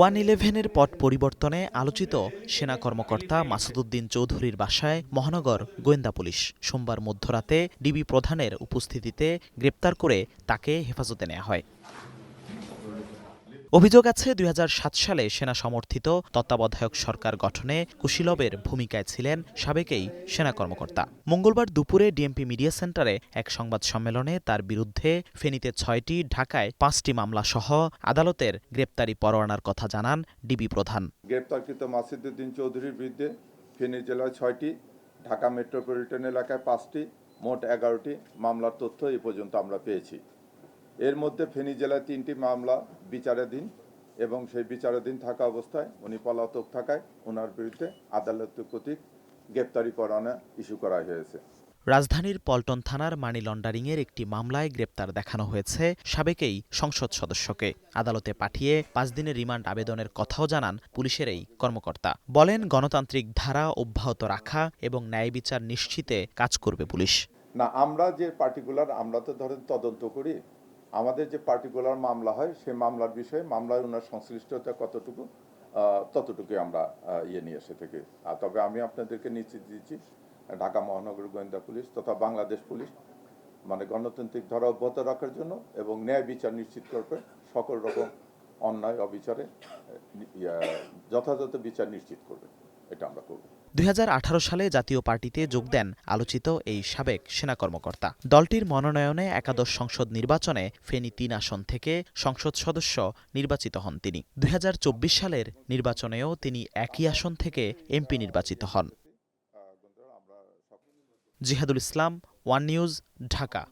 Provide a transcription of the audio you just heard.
OneIleven'ের পট পরিবর্তনে আলোচিত সেনা কর্মকর্তা মাসুদউদ্দিন চৌধুরীর বাসায় মহানগর গোয়েন্দা পুলিশ সোমবার মধ্যরাতে ডিবি প্রধানের উপস্থিতিতে গ্রেপ্তার করে তাকে হেফাজতে নেওয়া হয়। অভিযোগ আছে ২০০৭ সালে সেনা সমর্থিত তত্ত্বাবধায়ক সরকার গঠনে কুশীলবের ভূমিকায় ছিলেন সাবেক এই সেনা কর্মকর্তা। মঙ্গলবার দুপুরে ডিএমপি মিডিয়া সেন্টারে এক সংবাদ সম্মেলনে তার বিরুদ্ধে ফেনীতে ৬টি, ঢাকায় ৫টি মামলা সহ আদালতের গ্রেপ্তারি পরোয়ানার কথা জানান ডিবি প্রধান। গ্রেপ্তারকৃত মাসুদউদ্দিন চৌধুরীর বিরুদ্ধে ফেনী জেলায় ৬টি, ঢাকা মেট্রোপলিটন এলাকায় ৫টি, মোট ১১টি মামলার তথ্য এ পর্যন্ত আমরা পেয়েছি। এর মধ্যে ফেনী জেলায় ৩টি মামলা বিচারাধীন এবং সেই বিচারাধীন থাকা অবস্থায় উনি পলাতক থাকায় ওনার বিরুদ্ধে আদালত কর্তৃক গ্রেপ্তারি পরোয়ানা ইস্যু করা হয়েছে। রাজধানীর পল্টন থানার মানি লন্ডারিংয়ের একটি মামলায় গ্রেপ্তার দেখানো হয়েছে সাবেক এই সংসদ সদস্যকে। আদালতে পাঠিয়ে ৫ দিনের রিমান্ড আবেদনের কথাও জানান পুলিশের এই কর্মকর্তা। বলেন, গণতান্ত্রিক ধারা অব্যাহত রাখা এবং ন্যায় বিচার নিশ্চিতে কাজ করবে পুলিশ। না, আমরা যে পার্টিকুলার আমরা তো ধরেন তদন্ত করি, আমাদের যে পার্টিকুলার মামলা হয় সেই মামলার বিষয়ে মামলায় ওনার সংশ্লিষ্টতা কতটুকু ততটুকু আমরা নিয়ে এসে থাকি। তবে আমি আপনাদেরকে নিশ্চিত দিচ্ছি ঢাকা মহানগর গোয়েন্দা পুলিশ তথা বাংলাদেশ পুলিশ মানে গণতান্ত্রিক ধারা অব্যাহত রাখার জন্য এবং ন্যায় বিচার নিশ্চিত করবে, সকল রকম অন্যায় অবিচারে যথাযথ বিচার নিশ্চিত করবে, এটা আমরা করব। ২০১৮ সালে জাতীয় পার্টিতে যোগ দেন আলোচিত এই সাবেক সেনা কর্মকর্তা। দলটির মনোনয়নে একাদশ সংসদ নির্বাচনে ফেনী ৩ আসন থেকে সংসদ সদস্য নির্বাচিত হন তিনি। ২০২৪ সালের নির্বাচনেও তিনি একই আসন থেকে এমপি নির্বাচিত হন। জিহাদুল ইসলাম, ওয়ান নিউজ, ঢাকা।